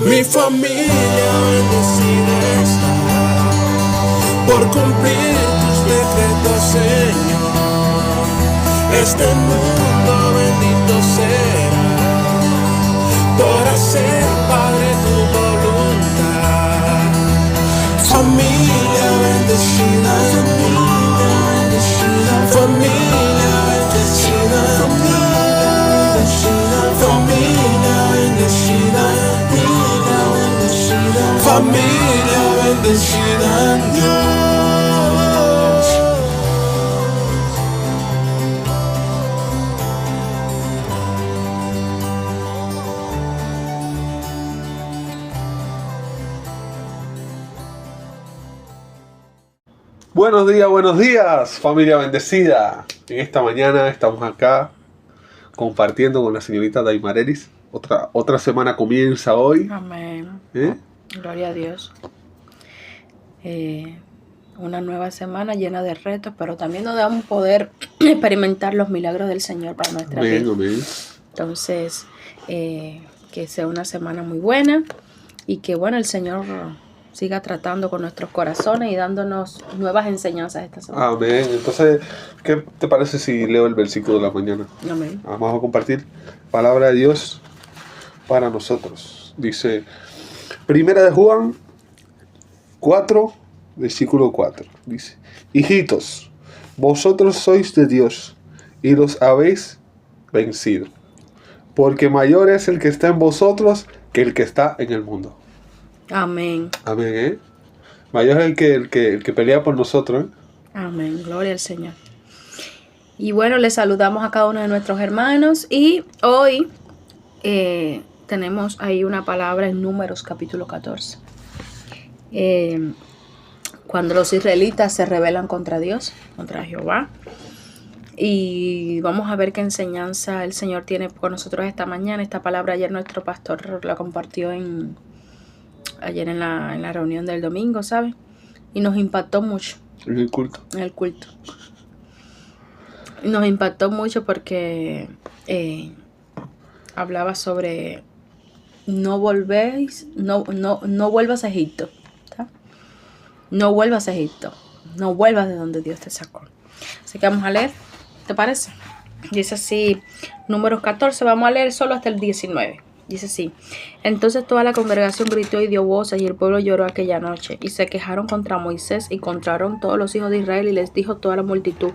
Mi familia bendecida está por cumplir tus decretos, Señor. Este mundo bendito será por hacer, Padre, tu voluntad. Familia bendecida, familia bendecida, familia bendecida, familia bendecida en Dios. Buenos días, familia bendecida. En esta mañana estamos acá compartiendo con la señorita Daimarelis. Otra semana comienza hoy. Amén. Gloria a Dios. Una nueva semana llena de retos, pero también nos damos poder experimentar los milagros del Señor para nuestra vida. Amén. Entonces, que sea una semana muy buena y que el Señor siga tratando con nuestros corazones y dándonos nuevas enseñanzas esta semana. Amén. Entonces, ¿qué te parece si leo el versículo de la mañana? Amén. Vamos a compartir palabra de Dios para nosotros. Dice, Primera de Juan 4, versículo 4. Dice, hijitos, vosotros sois de Dios y los habéis vencido, porque mayor es el que está en vosotros que el que está en el mundo. Amén. Amén, Mayor es el que pelea por nosotros, Amén. Gloria al Señor. Y les saludamos a cada uno de nuestros hermanos. Y hoy tenemos ahí una palabra en Números capítulo 14. Cuando los israelitas se rebelan contra Dios, contra Jehová. Y vamos a ver qué enseñanza el Señor tiene con nosotros esta mañana. Esta palabra ayer nuestro pastor la compartió ayer en la reunión del domingo, ¿sabes? Y nos impactó mucho. En el culto. Nos impactó mucho porque hablaba sobre no vuelvas a Egipto. ¿Tá? No vuelvas a Egipto. No vuelvas de donde Dios te sacó. Así que vamos a leer, ¿te parece? Dice así, Números 14, vamos a leer solo hasta el 19. Dice así, entonces toda la congregación gritó y dio voces y el pueblo lloró aquella noche y se quejaron contra Moisés y contra Aarón todos los hijos de Israel y les dijo toda la multitud,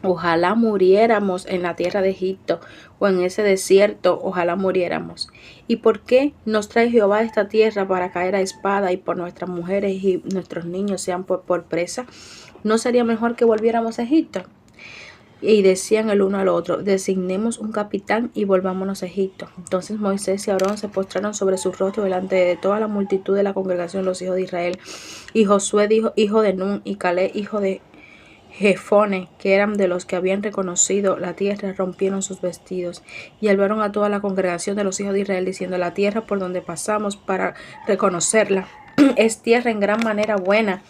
ojalá muriéramos en la tierra de Egipto o en ese desierto, ojalá muriéramos. ¿Y por qué nos trae Jehová a esta tierra para caer a espada y por nuestras mujeres y nuestros niños sean por presa? ¿No sería mejor que volviéramos a Egipto? Y decían el uno al otro, designemos un capitán y volvámonos a Egipto. Entonces Moisés y Aarón se postraron sobre sus rostros delante de toda la multitud de la congregación, los hijos de Israel. Y Josué, hijo de Nun, y Caleb, hijo de Jefone, que eran de los que habían reconocido la tierra, rompieron sus vestidos y hablaron a toda la congregación de los hijos de Israel, diciendo, la tierra por donde pasamos para reconocerla es tierra en gran manera buena.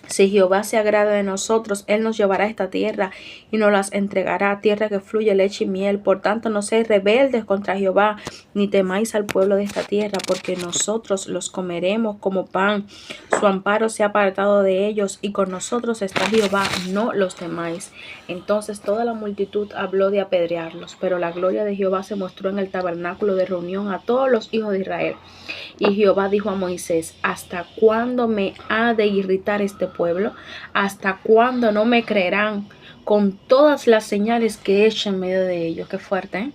Si Jehová se agrada de nosotros, Él nos llevará a esta tierra y nos las entregará, tierra que fluye leche y miel. Por tanto, no seáis rebeldes contra Jehová, ni temáis al pueblo de esta tierra, porque nosotros los comeremos como pan. Su amparo se ha apartado de ellos, y con nosotros está Jehová, no los temáis. Entonces toda la multitud habló de apedrearlos, pero la gloria de Jehová se mostró en el tabernáculo de reunión a todos los hijos de Israel. Y Jehová dijo a Moisés, ¿hasta cuándo me ha de irritar este pueblo? ¿Hasta cuándo no me creerán con todas las señales que he hecho en medio de ellos? Qué fuerte, ¿eh?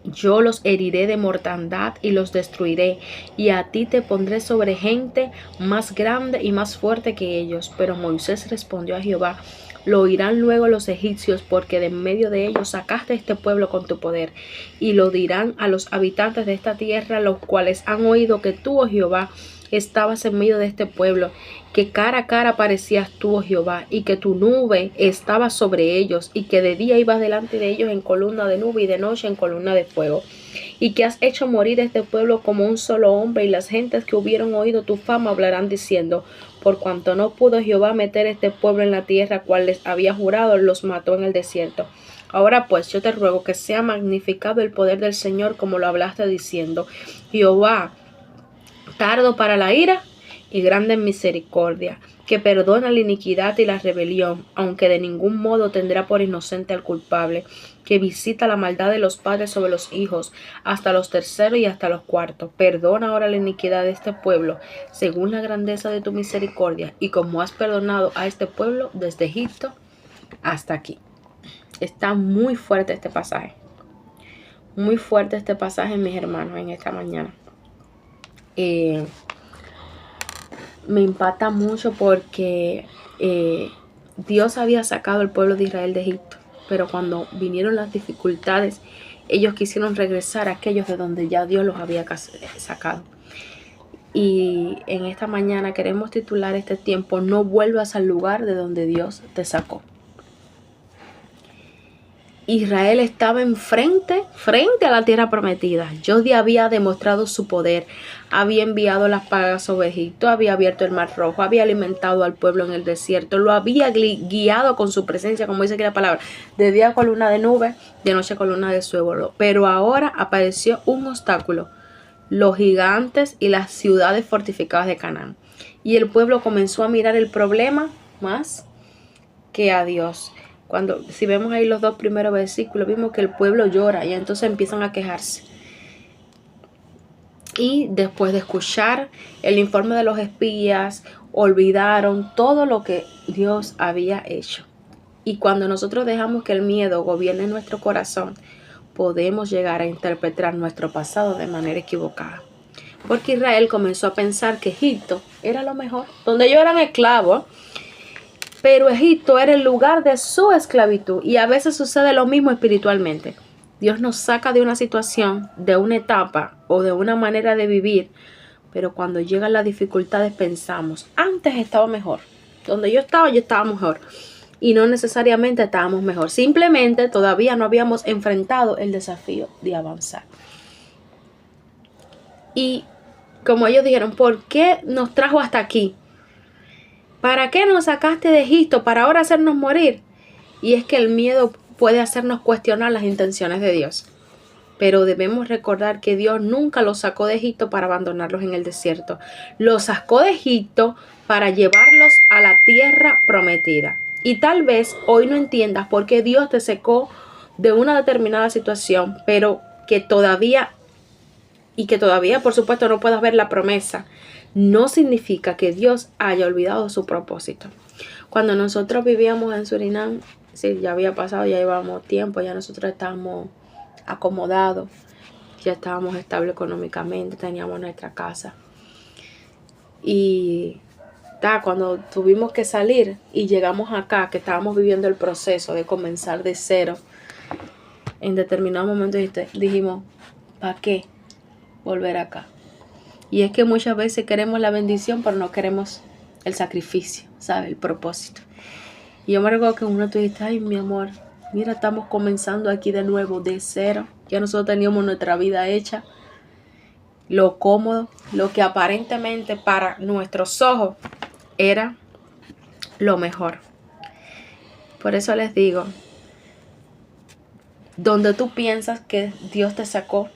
Yo los heriré de mortandad y los destruiré, y a ti te pondré sobre gente más grande y más fuerte que ellos. Pero Moisés respondió a Jehová, lo oirán luego los egipcios, porque de en medio de ellos sacaste este pueblo con tu poder. Y lo dirán a los habitantes de esta tierra, los cuales han oído que tú, oh Jehová, estabas en medio de este pueblo, que cara a cara aparecías tú, oh Jehová, y que tu nube estaba sobre ellos, y que de día ibas delante de ellos en columna de nube y de noche en columna de fuego, y que has hecho morir este pueblo como un solo hombre, y las gentes que hubieron oído tu fama hablarán diciendo, por cuanto no pudo Jehová meter este pueblo en la tierra cual les había jurado, los mató en el desierto. Ahora pues yo te ruego que sea magnificado el poder del Señor como lo hablaste diciendo, Jehová, tardo para la ira y grande en misericordia, que perdona la iniquidad y la rebelión, aunque de ningún modo tendrá por inocente al culpable, que visita la maldad de los padres sobre los hijos, hasta los terceros y hasta los cuartos. Perdona ahora la iniquidad de este pueblo, según la grandeza de tu misericordia, y como has perdonado a este pueblo desde Egipto hasta aquí. Está muy fuerte este pasaje. Muy fuerte este pasaje, mis hermanos, en esta mañana. Me impacta mucho porque Dios había sacado al pueblo de Israel de Egipto, pero cuando vinieron las dificultades, ellos quisieron regresar a aquellos de donde ya Dios los había sacado. Y en esta mañana queremos titular este tiempo: no vuelvas al lugar de donde Dios te sacó. Israel estaba frente a la tierra prometida. Dios había demostrado su poder, había enviado las plagas sobre Egipto, había abierto el mar rojo, había alimentado al pueblo en el desierto, lo había guiado con su presencia, como dice aquí la palabra, de día columna de nube, de noche columna de fuego. Pero ahora apareció un obstáculo: los gigantes y las ciudades fortificadas de Canaán. Y el pueblo comenzó a mirar el problema más que a Dios. Si vemos ahí los 2 primeros versículos, vimos que el pueblo llora y entonces empiezan a quejarse. Y después de escuchar el informe de los espías, olvidaron todo lo que Dios había hecho. Y cuando nosotros dejamos que el miedo gobierne nuestro corazón, podemos llegar a interpretar nuestro pasado de manera equivocada. Porque Israel comenzó a pensar que Egipto era lo mejor, donde ellos eran esclavos. Pero Egipto era el lugar de su esclavitud, y a veces sucede lo mismo espiritualmente. Dios nos saca de una situación, de una etapa o de una manera de vivir, pero cuando llegan las dificultades pensamos: antes estaba mejor, donde yo estaba mejor. Y no necesariamente estábamos mejor, simplemente todavía no habíamos enfrentado el desafío de avanzar. Y como ellos dijeron: ¿por qué nos trajo hasta aquí? ¿Para qué nos sacaste de Egipto? ¿Para ahora hacernos morir? Y es que el miedo puede hacernos cuestionar las intenciones de Dios. Pero debemos recordar que Dios nunca los sacó de Egipto para abandonarlos en el desierto. Los sacó de Egipto para llevarlos a la tierra prometida. Y tal vez hoy no entiendas por qué Dios te sacó de una determinada situación, pero que todavía, por supuesto, no puedas ver la promesa. No significa que Dios haya olvidado su propósito. Cuando nosotros vivíamos en Surinam, sí, ya había pasado, ya llevábamos tiempo, ya nosotros estábamos acomodados, ya estábamos estables económicamente, teníamos nuestra casa. Y cuando tuvimos que salir y llegamos acá, que estábamos viviendo el proceso de comenzar de cero, en determinado momento dijimos: ¿para qué volver acá? Y es que muchas veces queremos la bendición, pero no queremos el sacrificio, ¿sabes? El propósito. Y yo me recuerdo que uno tú dijiste: ay, mi amor, mira, estamos comenzando aquí de nuevo, de cero. Ya nosotros teníamos nuestra vida hecha, lo cómodo, lo que aparentemente para nuestros ojos era lo mejor. Por eso les digo, donde tú piensas que Dios te sacó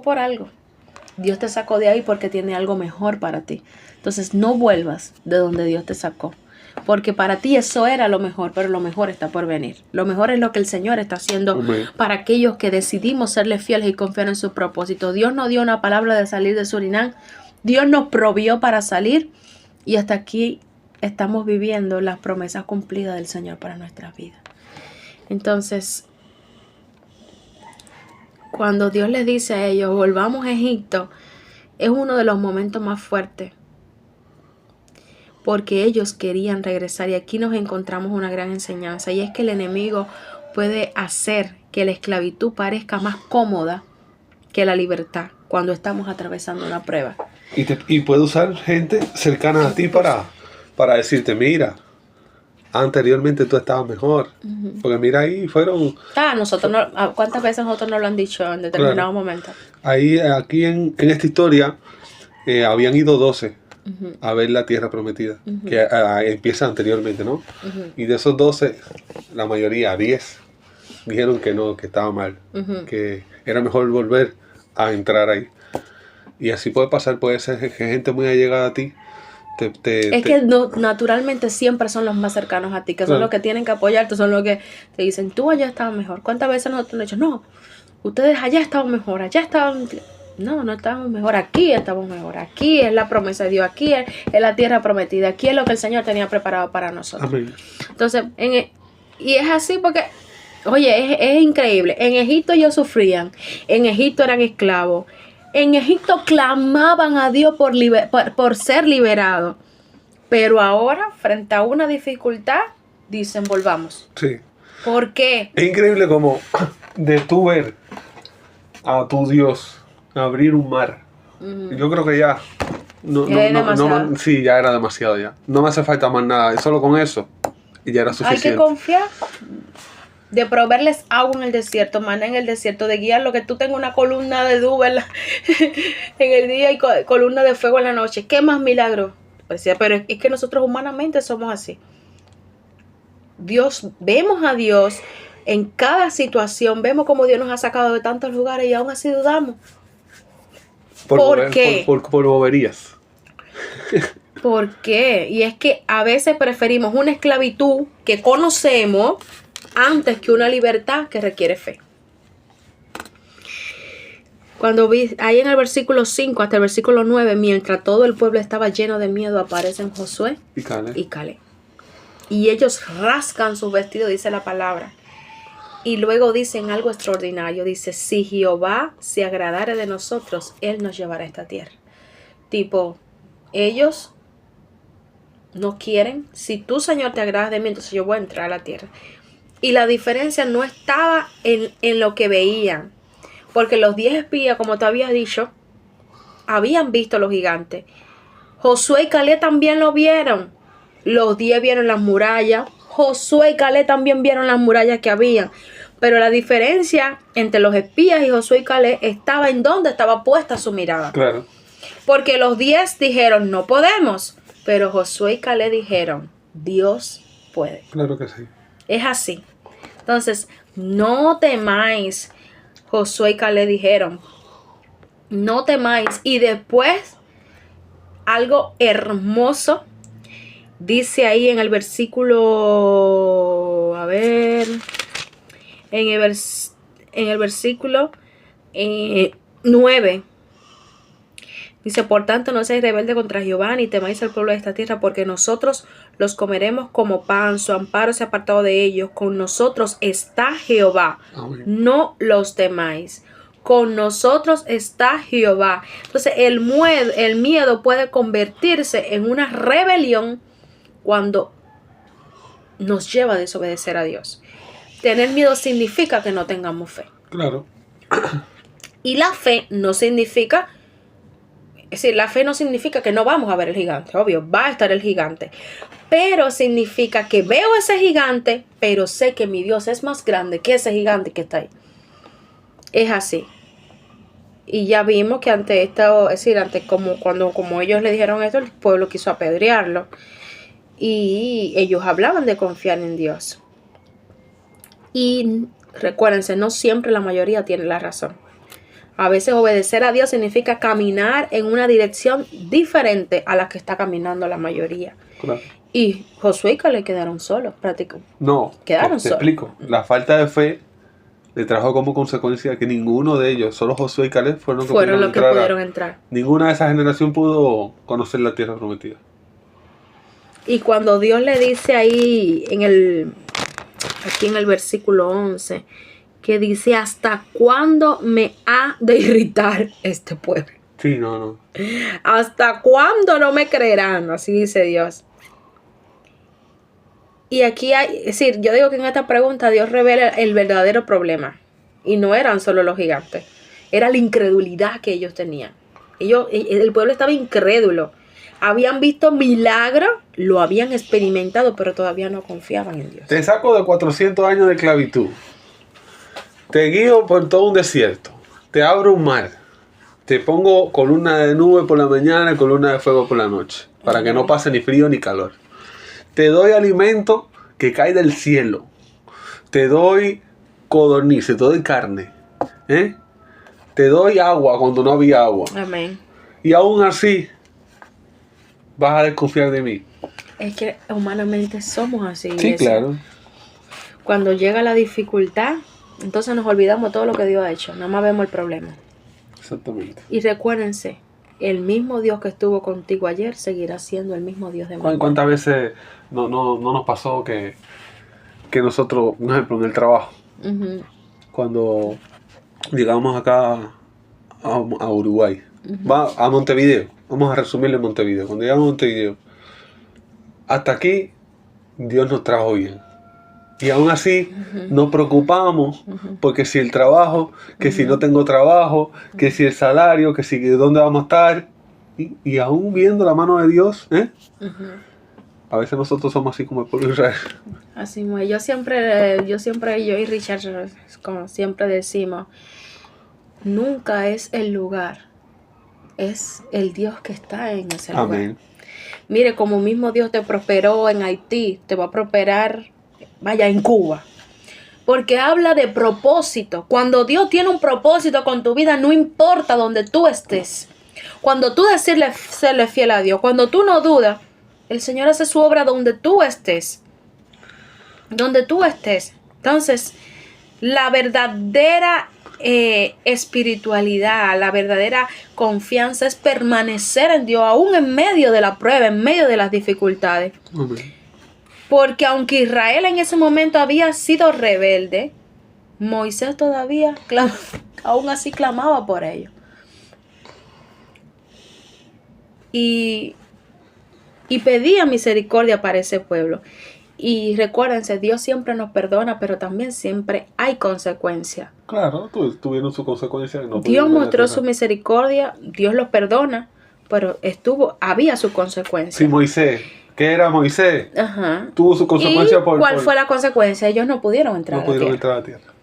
por algo. Dios te sacó de ahí porque tiene algo mejor para ti. Entonces no vuelvas de donde Dios te sacó, porque para ti eso era lo mejor, pero lo mejor está por venir. Lo mejor es lo que el Señor está haciendo para aquellos que decidimos serle fieles y confiar en su propósito. Dios nos dio una palabra de salir de Surinam. Dios nos provió para salir, y hasta aquí estamos viviendo las promesas cumplidas del Señor para nuestras vidas. Entonces, cuando Dios les dice a ellos: volvamos a Egipto, es uno de los momentos más fuertes, porque ellos querían regresar. Y aquí nos encontramos una gran enseñanza, y es que el enemigo puede hacer que la esclavitud parezca más cómoda que la libertad cuando estamos atravesando una prueba. Y puede usar gente cercana a ti para decirte: mira, anteriormente tú estabas mejor. Porque mira, ahí fueron... ¿Cuántas veces nosotros nos lo han dicho en determinado momento? Aquí en esta historia habían ido 12 a ver la tierra prometida, que empieza anteriormente, ¿no? Y de esos 12, la mayoría, 10, dijeron que no, que estaba mal, Ujú. que era mejor volver a entrar ahí. Y así puede pasar, puede ser que gente muy allegada a ti Es que no, naturalmente siempre son los más cercanos a ti, que son Claro. los que tienen que apoyarte, son los que te dicen, tú allá estabas mejor. ¿Cuántas veces nosotros hemos dicho, no, ustedes allá estaban mejor, allá estaban... No, no estábamos mejor, aquí estamos mejor, aquí es la promesa de Dios, aquí es la tierra prometida, aquí es lo que el Señor tenía preparado para nosotros. Amén. Entonces, y es así porque, oye, es increíble. En Egipto ellos sufrían, en Egipto eran esclavos, en Egipto clamaban a Dios por ser liberados. Pero ahora, frente a una dificultad, dicen, volvamos. Sí. ¿Por qué? Es increíble como de tú ver a tu Dios abrir un mar. Yo creo que ya Ya es demasiado. sí, ya era demasiado ya. No me hace falta más nada. Y solo con eso y ya era Hay suficiente. que confiar. De proveerles agua en el desierto, maná en el desierto, de guiar lo que tú tengas una columna de nube en el día y columna de fuego en la noche. ¿Qué más milagro? Pero es que nosotros humanamente somos así. Vemos a Dios en cada situación, vemos cómo Dios nos ha sacado de tantos lugares y aún así dudamos. ¿Por qué? Por boberías. ¿Por qué? Y es que a veces preferimos una esclavitud que conocemos antes que una libertad que requiere fe. Cuando vi ahí en el versículo 5 hasta el versículo 9, mientras todo el pueblo estaba lleno de miedo, aparecen Josué Y Caleb. y Caleb. Y ellos rasgan sus vestidos, dice la palabra. Y luego dicen algo extraordinario. Dice, si Jehová se agradare de nosotros, Él nos llevará a esta tierra. Tipo, ellos no quieren. Si tú, Señor, te agradas de mí, entonces yo voy a entrar a la tierra. Y la diferencia no estaba en lo que veían. Porque los 10 espías, como te había dicho, habían visto los gigantes. Josué y Caleb también lo vieron. Los 10 vieron las murallas. Josué y Caleb también vieron las murallas que habían. Pero la diferencia entre los espías y Josué y Caleb estaba en dónde estaba puesta su mirada. Claro. Porque los 10 dijeron, no podemos. Pero Josué y Caleb dijeron, Dios puede. Claro que sí. Es así. Entonces, no temáis. Josué y Caleb dijeron, no temáis. Y después, algo hermoso, dice ahí en el versículo, a ver, en el versículo 9. Dice, por tanto, no seáis rebelde contra Jehová, ni temáis al pueblo de esta tierra, porque nosotros los comeremos como pan, su amparo se ha apartado de ellos. Con nosotros está Jehová, Amén. no los temáis. Con nosotros está Jehová. Entonces, el miedo puede convertirse en una rebelión cuando nos lleva a desobedecer a Dios. Tener miedo significa que no tengamos fe. Claro. Y la fe no significa... Es decir, la fe no significa que no vamos a ver el gigante, obvio, va a estar el gigante. Pero significa que veo ese gigante, pero sé que mi Dios es más grande que ese gigante que está ahí. Es así. Y ya vimos que ante esto, es decir, como ellos le dijeron esto, el pueblo quiso apedrearlo. Y ellos hablaban de confiar en Dios. Y recuérdense, no siempre la mayoría tiene la razón. A veces obedecer a Dios significa caminar en una dirección diferente a la que está caminando la mayoría. Claro. Y Josué y Caleb quedaron solos, prácticamente. No, Quedaron te solos. explico. La falta de fe le trajo como consecuencia que ninguno de ellos, solo Josué y Caleb, fueron los que Pudieron entrar. Ninguna de esa generación pudo conocer la tierra prometida. Y cuando Dios le dice ahí, aquí en el versículo 11, que dice, ¿hasta cuándo me ha de irritar este pueblo? Sí, no. ¿Hasta cuándo no me creerán? Así dice Dios. Y aquí hay, es decir, yo digo que en esta pregunta Dios revela el verdadero problema. Y no eran solo los gigantes. Era la incredulidad que ellos tenían. El pueblo estaba incrédulo. Habían visto milagros, lo habían experimentado, pero todavía no confiaban en Dios. Te saco de 400 años de esclavitud. Te guío por todo un desierto. Te abro un mar. Te pongo columna de nube por la mañana y columna de fuego por la noche. Para que no pase ni frío ni calor. Te doy alimento que cae del cielo. Te doy codornices, te doy carne, te doy agua cuando no había agua. Amén. Y aún así, vas a desconfiar de mí. Es que humanamente somos así. Sí, eso. claro. Cuando llega la dificultad, entonces nos olvidamos todo lo que Dios ha hecho. Nada más vemos el problema. Exactamente. Y recuérdense, el mismo Dios que estuvo contigo ayer seguirá siendo el mismo Dios de mañana. ¿Cuántas veces no nos pasó que nosotros, por ejemplo, en el trabajo, Ujú, cuando llegamos acá a Uruguay, va a Montevideo, vamos a resumirlo en Montevideo, cuando llegamos a Montevideo, hasta aquí Dios nos trajo bien. Y aún así nos preocupamos porque si el trabajo, que si no tengo trabajo, que si el salario, que si dónde vamos a estar. Y aún viendo la mano de Dios, ujú. a veces nosotros somos así como el pueblo de Israel. Así es. Yo y Richard, como siempre decimos, nunca es el lugar, es el Dios que está en ese lugar. Amén. Mire, como mismo Dios te prosperó en Haití, te va a prosperar, vaya, en Cuba. Porque habla de propósito. Cuando Dios tiene un propósito con tu vida, no importa donde tú estés. Cuando tú decides serle fiel a Dios, cuando tú no dudas, el Señor hace su obra donde tú estés. Donde tú estés. Entonces, la verdadera espiritualidad, la verdadera confianza es permanecer en Dios, aún en medio de la prueba, en medio de las dificultades. Amén. Porque aunque Israel en ese momento había sido rebelde, Moisés todavía aún así clamaba por ellos. Y pedía misericordia para ese pueblo. Y recuérdense, Dios siempre nos perdona, pero también siempre hay consecuencias. Claro, tuvieron su consecuencia. No Dios mostró su misericordia, Dios los perdona, pero había su consecuencia. Sí, Moisés. ¿Qué era Moisés? Ajá. Tuvo su consecuencia ¿Y cuál fue la consecuencia? Ellos no pudieron entrar no pudieron a la entrar a la tierra. tierra.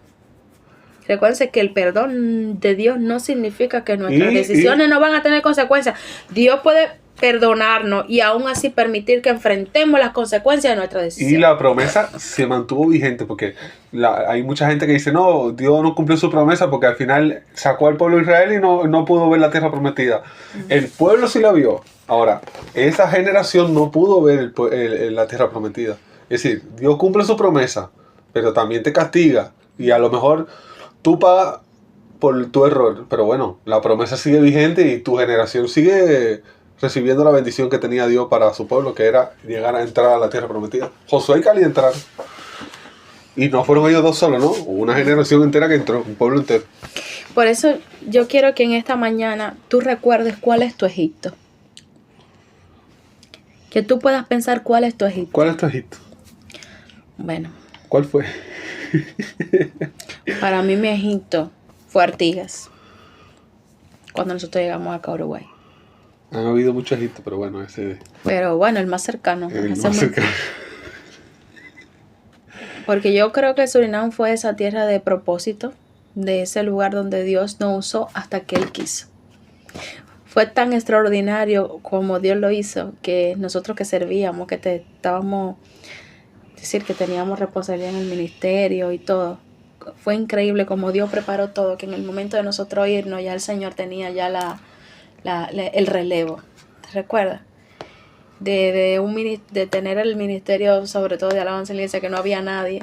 Recuérdense que el perdón de Dios no significa que nuestras decisiones no van a tener consecuencias. Dios puede perdonarnos y aún así permitir que enfrentemos las consecuencias de nuestra decisión. Y la promesa se mantuvo vigente porque hay mucha gente que dice, no, Dios no cumplió su promesa porque al final sacó al pueblo de Israel y no pudo ver la tierra prometida. El pueblo sí la vio. Ahora, esa generación no pudo ver la tierra prometida. Es decir, Dios cumple su promesa, pero también te castiga. Y a lo mejor tú pagas por tu error. Pero bueno, la promesa sigue vigente y tu generación sigue recibiendo la bendición que tenía Dios para su pueblo, que era llegar a entrar a la tierra prometida. Josué y Caleb entraron. Y no fueron ellos dos solos, ¿no? Hubo una generación entera que entró, un pueblo entero. Por eso yo quiero que en esta mañana tú recuerdes cuál es tu Egipto. Que tú puedas pensar cuál es tu Egipto. ¿Cuál es tu Egipto? Bueno, ¿Cuál fue? para mí mi Egipto fue Artigas. Cuando nosotros llegamos acá a Uruguay. Han habido muchos Egiptos, pero bueno, ese Pero bueno, el más cercano. es el Ese más cercano. Porque yo creo que Surinam fue esa tierra de propósito, de ese lugar donde Dios nos usó hasta que Él quiso. Fue tan extraordinario como Dios lo hizo, que nosotros que servíamos, que estábamos, es decir, que teníamos responsabilidad en el ministerio y todo. Fue increíble como Dios preparó todo, que en el momento de nosotros irnos ya el Señor tenía ya el relevo. ¿Te recuerdas? De tener el ministerio, sobre todo de alabanza en la iglesia, que no había nadie,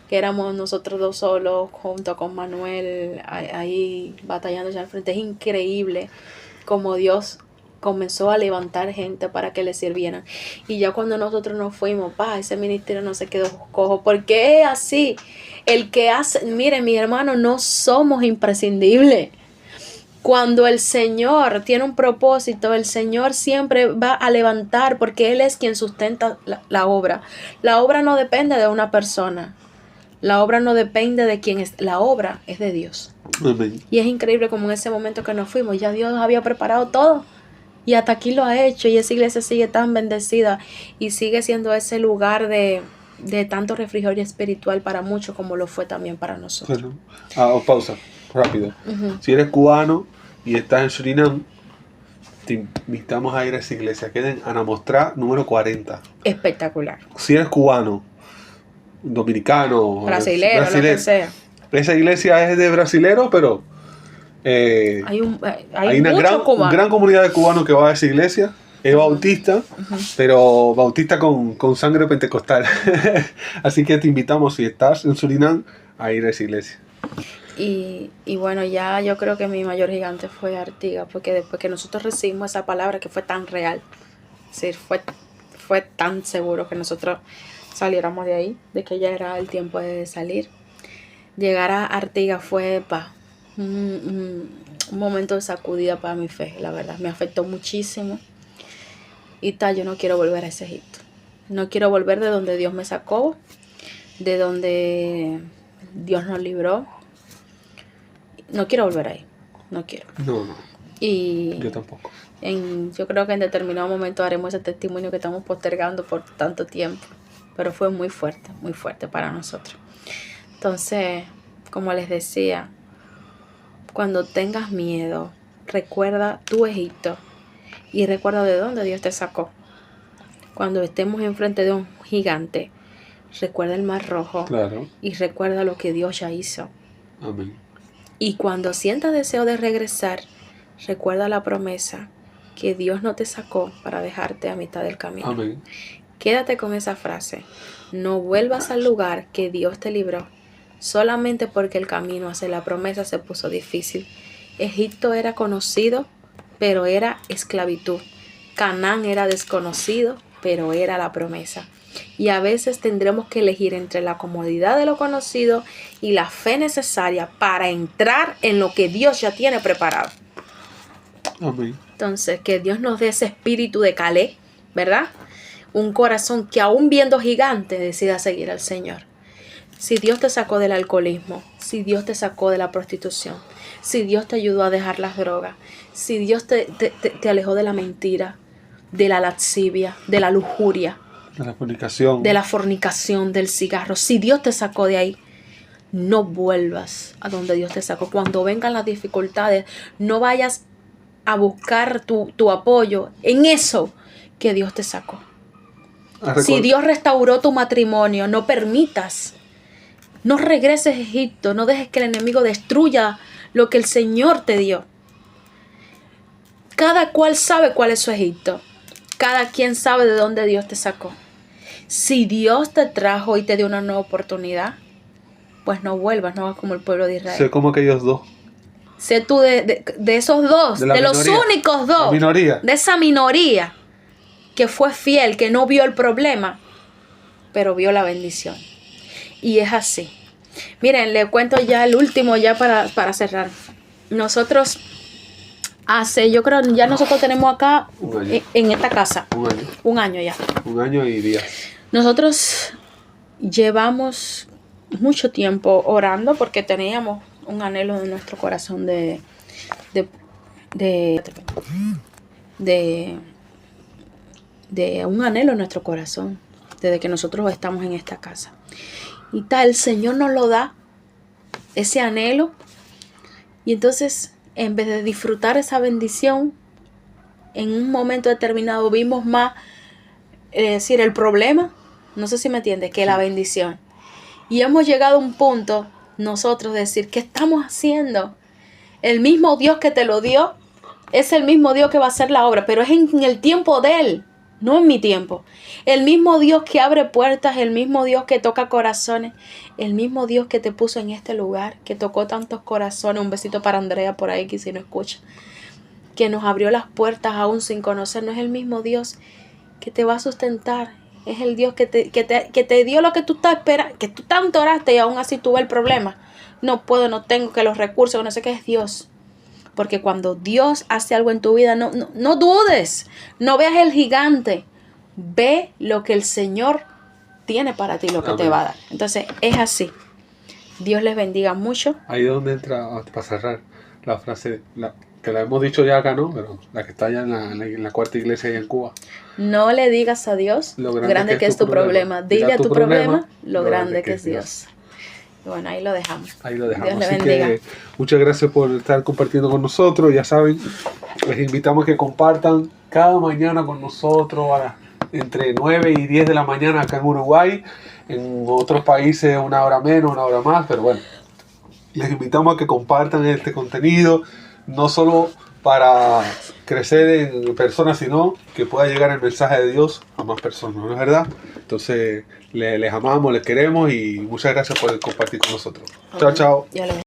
que éramos nosotros dos solos junto con Manuel ahí batallando ya al frente. Es increíble como Dios comenzó a levantar gente para que le sirvieran. Y ya cuando nosotros nos fuimos, ese ministerio no se quedó cojo, porque es así. El que hace, mire, mi hermano, no somos imprescindibles. Cuando el Señor tiene un propósito, el Señor siempre va a levantar, porque Él es quien sustenta la obra. La obra no depende de una persona. La obra no depende de quién es. La obra es de Dios. Amén. Y es increíble como en ese momento que nos fuimos, ya Dios había preparado todo. Y hasta aquí lo ha hecho. Y esa iglesia sigue tan bendecida. Y sigue siendo ese lugar de tanto refrigerio espiritual para muchos, como lo fue también para nosotros. Bueno, pausa, rápido. Si eres cubano y estás en Surinam, te invitamos a ir a esa iglesia. Queden a Namostrá número 40. Espectacular. Si eres cubano, dominicano, Brasilero, lo que sea. Esa iglesia es de brasileros, pero Hay una mucho cubano. gran comunidad de cubanos que va a esa iglesia. Es bautista, pero bautista con sangre pentecostal. Así que te invitamos, si estás en Surinam, a ir a esa iglesia. Y bueno, ya yo creo que mi mayor gigante fue Artigas, porque después que nosotros recibimos esa palabra que fue tan real, es decir, fue tan seguro que nosotros saliéramos de ahí, de que ya era el tiempo de salir. Llegar a Artigas fue un momento de sacudida para mi fe, la verdad, me afectó muchísimo. Y yo no quiero volver a ese Egipto. No quiero volver de donde Dios me sacó, de donde Dios nos libró. No quiero volver ahí. No quiero. No, Y yo tampoco. yo creo que en determinado momento haremos ese testimonio que estamos postergando por tanto tiempo. Pero fue muy fuerte para nosotros. Entonces, como les decía, cuando tengas miedo, recuerda tu Egipto. Y recuerda de dónde Dios te sacó. Cuando estemos enfrente de un gigante, recuerda el Mar Rojo. Claro. Y recuerda lo que Dios ya hizo. Amén. Y cuando sientas deseo de regresar, recuerda la promesa que Dios no te sacó para dejarte a mitad del camino. Amén. Quédate con esa frase. No vuelvas al lugar que Dios te libró, solamente porque el camino hacia la promesa se puso difícil. Egipto era conocido, pero era esclavitud. Canaán era desconocido, pero era la promesa. Y a veces tendremos que elegir entre la comodidad de lo conocido y la fe necesaria para entrar en lo que Dios ya tiene preparado. Amén. Entonces, que Dios nos dé ese espíritu de Caleb, ¿verdad? Un corazón que aún viendo gigante decida seguir al Señor. Si Dios te sacó del alcoholismo, si Dios te sacó de la prostitución, si Dios te ayudó a dejar las drogas, si Dios te alejó de la mentira, de la lascivia, de la lujuria, De la fornicación. de la fornicación, del cigarro, si Dios te sacó de ahí, no vuelvas a donde Dios te sacó. Cuando vengan las dificultades, no vayas a buscar tu apoyo en eso que Dios te sacó. Si Dios restauró tu matrimonio, no permitas, no regreses a Egipto, no dejes que el enemigo destruya lo que el Señor te dio. Cada cual sabe cuál es su Egipto. Cada quien sabe de dónde Dios te sacó. Si Dios te trajo y te dio una nueva oportunidad, pues no vuelvas, no hagas como el pueblo de Israel. Sé como aquellos dos. Sé tú de esos dos, de los únicos dos, la minoría. de esa minoría que fue fiel, que no vio el problema, pero vio la bendición. Y es así. Miren, le cuento ya el último, ya para cerrar. Nosotros yo creo, ya nosotros tenemos acá en esta casa. Un año ya. Un año y días. Nosotros llevamos mucho tiempo orando porque teníamos un anhelo en nuestro corazón de un anhelo en nuestro corazón desde que nosotros estamos en esta casa. Y el Señor nos lo da, ese anhelo, y entonces en vez de disfrutar esa bendición, en un momento determinado vimos más, el problema, no sé si me entiendes, que la bendición. Y hemos llegado a un punto nosotros de decir, ¿qué estamos haciendo? El mismo Dios que te lo dio es el mismo Dios que va a hacer la obra, pero es en el tiempo de Él, no en mi tiempo. El mismo Dios que abre puertas, el mismo Dios que toca corazones, el mismo Dios que te puso en este lugar, que tocó tantos corazones. Un besito para Andrea por ahí, que si no escucha, que nos abrió las puertas aún sin conocernos. Es el mismo Dios que te va a sustentar. Es el Dios que te dio lo que tú estás esperando, que tú tanto oraste y aún así tuve el problema. No puedo, no tengo, que los recursos, no sé qué. Es Dios. Porque cuando Dios hace algo en tu vida, no dudes, no veas el gigante, ve lo que el Señor tiene para ti, lo que te va a dar. Entonces es así. Dios les bendiga mucho. Ahí es donde entra, para cerrar, la frase, que la hemos dicho ya acá, ¿no? Pero la que está allá en la cuarta iglesia allá en Cuba. No le digas a Dios lo grande que es tu problema. Dile a tu problema lo grande que es Dios. Y bueno, ahí lo dejamos. Ahí lo dejamos. Dios le Así bendiga. que muchas gracias por estar compartiendo con nosotros. Ya saben, les invitamos a que compartan cada mañana con nosotros entre 9 y 10 de la mañana acá en Uruguay. En otros países 1 hora menos, 1 hora más, pero bueno, Les invitamos a que compartan este contenido, no solo para crecer en personas, sino que pueda llegar el mensaje de Dios a más personas, ¿no es verdad? Entonces, les amamos, les queremos y muchas gracias por compartir con nosotros. Chao, chao. Ya lo